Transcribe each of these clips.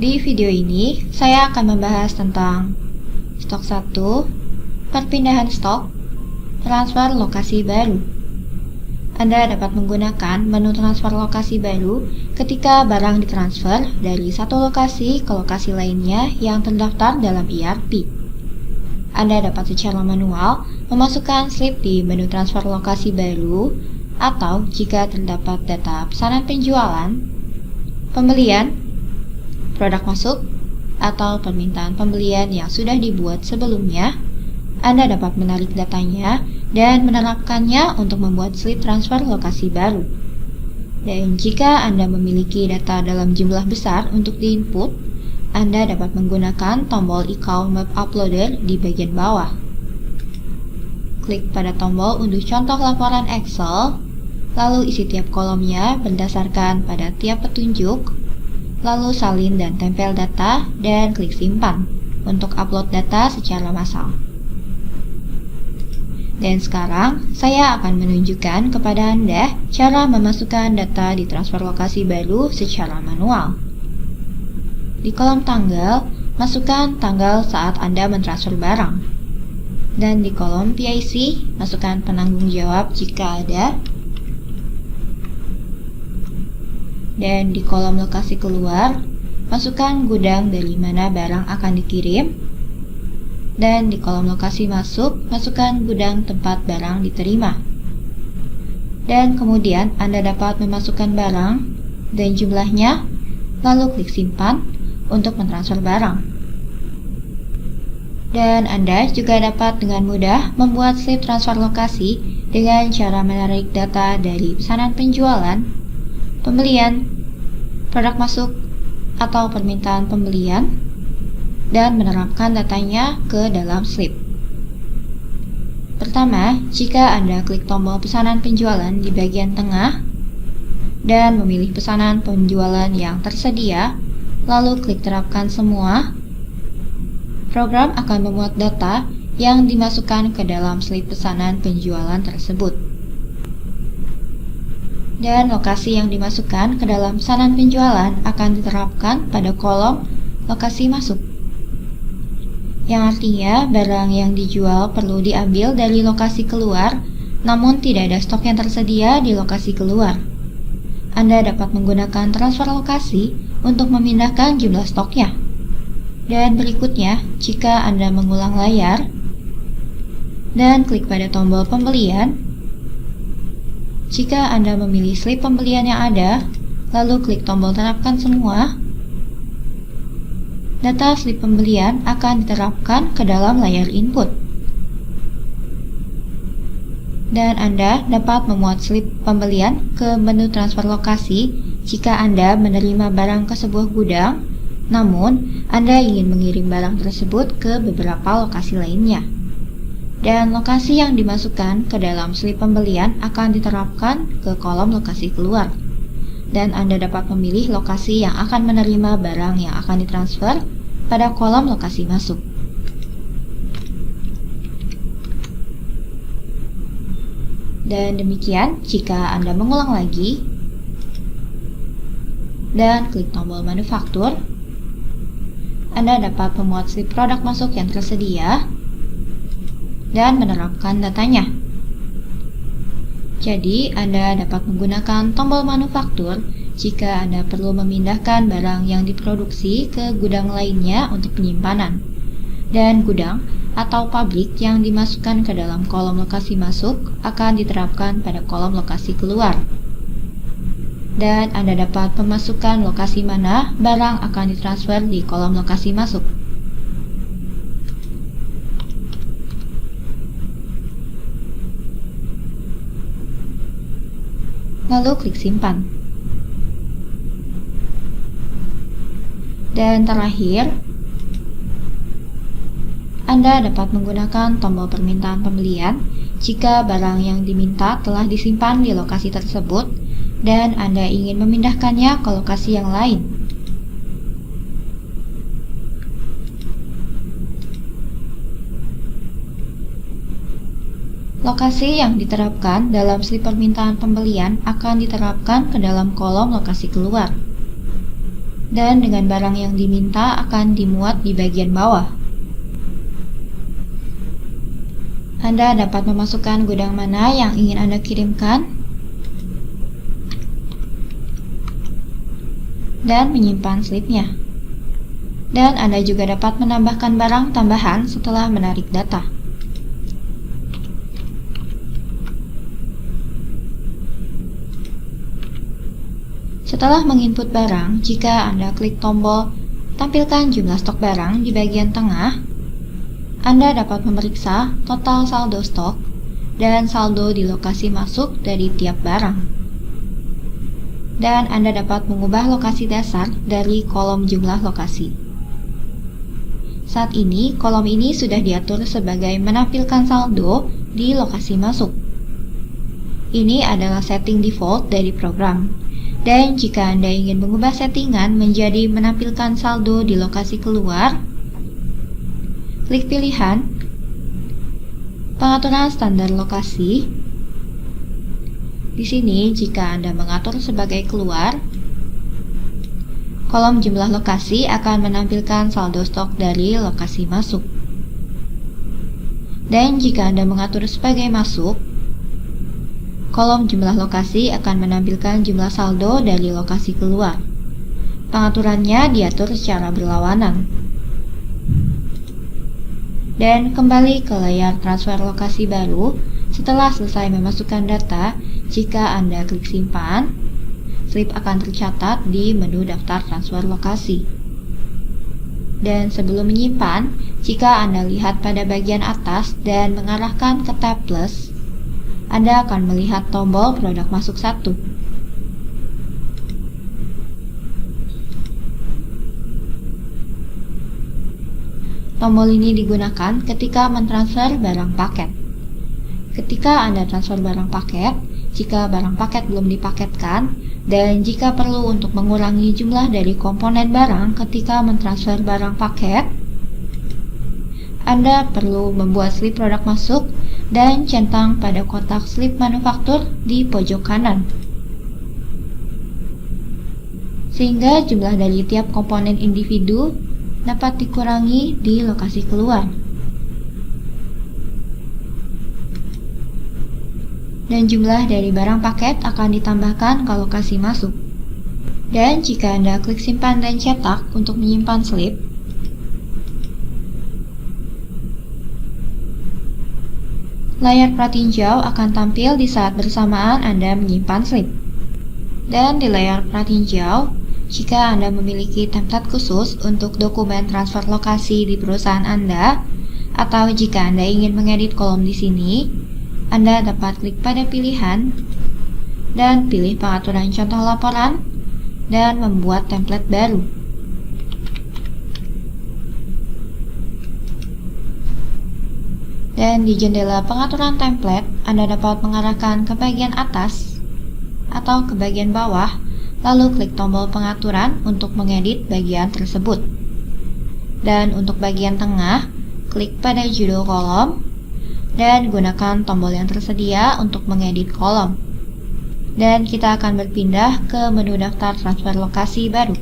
Di video ini, saya akan membahas tentang stok 1, perpindahan stok, transfer lokasi baru. Anda dapat menggunakan menu transfer lokasi baru ketika barang ditransfer dari satu lokasi ke lokasi lainnya yang terdaftar dalam ERP. Anda dapat secara manual memasukkan slip di menu transfer lokasi baru, atau jika terdapat data pesanan penjualan, pembelian, produk masuk, atau permintaan pembelian yang sudah dibuat sebelumnya, Anda dapat menarik datanya dan menerapkannya untuk membuat slip transfer lokasi baru. Dan jika Anda memiliki data dalam jumlah besar untuk diinput, Anda dapat menggunakan tombol Account Map Uploader di bagian bawah. Klik pada tombol untuk contoh laporan Excel, lalu isi tiap kolomnya berdasarkan pada tiap petunjuk, lalu salin dan tempel data, dan klik simpan untuk upload data secara massal. Dan sekarang, saya akan menunjukkan kepada Anda cara memasukkan data di transfer lokasi baru secara manual. Di kolom tanggal, masukkan tanggal saat Anda mentransfer barang. Dan di kolom PIC, masukkan penanggung jawab jika ada. Dan di kolom lokasi keluar, masukkan gudang dari mana barang akan dikirim. Dan di kolom lokasi masuk, masukkan gudang tempat barang diterima. Dan kemudian Anda dapat memasukkan barang dan jumlahnya, lalu klik simpan untuk mentransfer barang. Dan Anda juga dapat dengan mudah membuat slip transfer lokasi dengan cara menarik data dari pesanan penjualan, pembelian, produk masuk, atau permintaan pembelian, dan menerapkan datanya ke dalam slip. Pertama, jika Anda klik tombol pesanan penjualan di bagian tengah dan memilih pesanan penjualan yang tersedia, lalu klik terapkan semua, program akan memuat data yang dimasukkan ke dalam slip pesanan penjualan tersebut. Dan lokasi yang dimasukkan ke dalam pesanan penjualan akan diterapkan pada kolom lokasi masuk. Yang artinya barang yang dijual perlu diambil dari lokasi keluar, namun tidak ada stok yang tersedia di lokasi keluar. Anda dapat menggunakan transfer lokasi untuk memindahkan jumlah stoknya. Dan berikutnya, jika Anda mengulang layar dan klik pada tombol pembelian, jika Anda memilih slip pembelian yang ada, lalu klik tombol terapkan semua, data slip pembelian akan diterapkan ke dalam layar input. Dan Anda dapat memuat slip pembelian ke menu transfer lokasi jika Anda menerima barang ke sebuah gudang, namun Anda ingin mengirim barang tersebut ke beberapa lokasi lainnya. Dan lokasi yang dimasukkan ke dalam slip pembelian akan diterapkan ke kolom lokasi keluar. Dan Anda dapat memilih lokasi yang akan menerima barang yang akan ditransfer pada kolom lokasi masuk. Dan demikian, jika Anda mengulang lagi dan klik tombol manufaktur, Anda dapat memuat slip produk masuk yang tersedia dan menerapkan datanya. Jadi, Anda dapat menggunakan tombol manufaktur jika Anda perlu memindahkan barang yang diproduksi ke gudang lainnya untuk penyimpanan. Dan gudang atau pabrik yang dimasukkan ke dalam kolom lokasi masuk akan diterapkan pada kolom lokasi keluar. Dan Anda dapat memasukkan lokasi mana barang akan ditransfer di kolom lokasi masuk. Lalu klik simpan. Dan terakhir, Anda dapat menggunakan tombol permintaan pembelian jika barang yang diminta telah disimpan di lokasi tersebut dan Anda ingin memindahkannya ke lokasi yang lain. Lokasi yang diterapkan dalam slip permintaan pembelian akan diterapkan ke dalam kolom lokasi keluar. dan dengan barang yang diminta akan dimuat di bagian bawah. Anda dapat memasukkan gudang mana yang ingin Anda kirimkan dan menyimpan slipnya. Dan Anda juga dapat menambahkan barang tambahan setelah menarik data. Setelah menginput barang, jika Anda klik tombol "Tampilkan jumlah stok barang" di bagian tengah, Anda dapat memeriksa total saldo stok dan saldo di lokasi masuk dari tiap barang. Dan Anda dapat mengubah lokasi dasar dari kolom jumlah lokasi. Saat ini, kolom ini sudah diatur sebagai menampilkan saldo di lokasi masuk. Ini adalah setting default dari program. Dan jika Anda ingin mengubah settingan menjadi menampilkan saldo di lokasi keluar, klik pilihan Pengaturan standar lokasi. Di sini, jika Anda mengatur sebagai keluar, kolom jumlah lokasi akan menampilkan saldo stok dari lokasi masuk. Dan jika Anda mengatur sebagai masuk, kolom jumlah lokasi akan menampilkan jumlah saldo dari lokasi keluar. Pengaturannya diatur secara berlawanan. Dan kembali ke layar transfer lokasi baru. Setelah selesai memasukkan data, jika Anda klik simpan, slip akan tercatat di menu daftar transfer lokasi. Dan sebelum menyimpan, jika Anda lihat pada bagian atas dan mengarahkan ke tab plus, Anda akan melihat tombol produk masuk 1. Tombol ini digunakan ketika mentransfer barang paket. Ketika Anda transfer barang paket, jika barang paket belum dipaketkan, dan jika perlu untuk mengurangi jumlah dari komponen barang ketika mentransfer barang paket, Anda perlu membuat slip produk masuk dan centang pada kotak slip manufaktur di pojok kanan. Sehingga jumlah dari tiap komponen individu dapat dikurangi di lokasi keluar. Dan jumlah dari barang paket akan ditambahkan ke lokasi masuk. Dan jika Anda klik simpan dan cetak untuk menyimpan slip, layar pratinjau akan tampil di saat bersamaan Anda menyimpan slip. Dan di layar pratinjau, jika Anda memiliki template khusus untuk dokumen transfer lokasi di perusahaan Anda, atau jika Anda ingin mengedit kolom di sini, Anda dapat klik pada pilihan dan pilih pengaturan contoh laporan dan membuat template baru. Dan di jendela pengaturan template, Anda dapat mengarahkan ke bagian atas atau ke bagian bawah, lalu klik tombol pengaturan untuk mengedit bagian tersebut. Dan untuk bagian tengah, klik pada judul kolom dan gunakan tombol yang tersedia untuk mengedit kolom. Dan kita akan berpindah ke menu daftar transfer lokasi baru.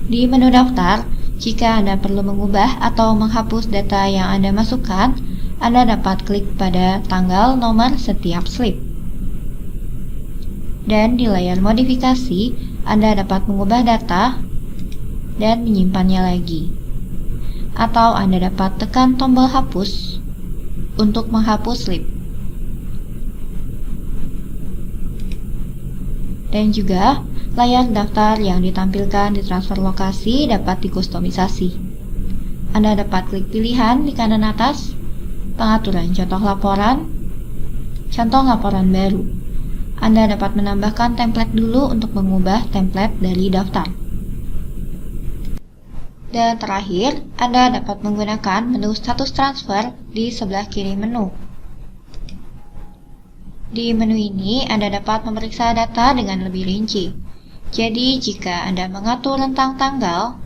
Di menu daftar, jika Anda perlu mengubah atau menghapus data yang Anda masukkan, Anda dapat klik pada tanggal nomor setiap slip. Dan di layar modifikasi, Anda dapat mengubah data dan menyimpannya lagi. Atau Anda dapat tekan tombol hapus untuk menghapus slip. Dan juga, layar daftar yang ditampilkan di transfer lokasi dapat dikustomisasi. Anda dapat klik pilihan di kanan atas, pengaturan contoh laporan baru. Anda dapat menambahkan template dulu untuk mengubah template dari daftar. Dan terakhir, Anda dapat menggunakan menu status transfer di sebelah kiri menu. Di menu ini, Anda dapat memeriksa data dengan lebih rinci. Jadi, jika Anda mengatur rentang tanggal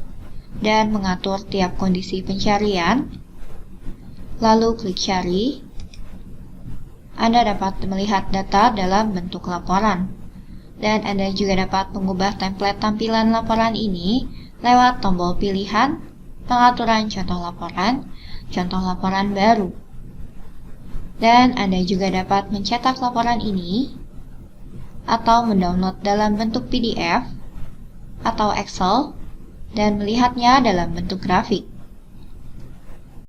dan mengatur tiap kondisi pencarian, lalu klik cari, Anda dapat melihat data dalam bentuk laporan. Dan Anda juga dapat mengubah template tampilan laporan ini lewat tombol pilihan, pengaturan contoh laporan baru. Dan Anda juga dapat mencetak laporan ini atau mendownload dalam bentuk PDF atau Excel dan melihatnya dalam bentuk grafik.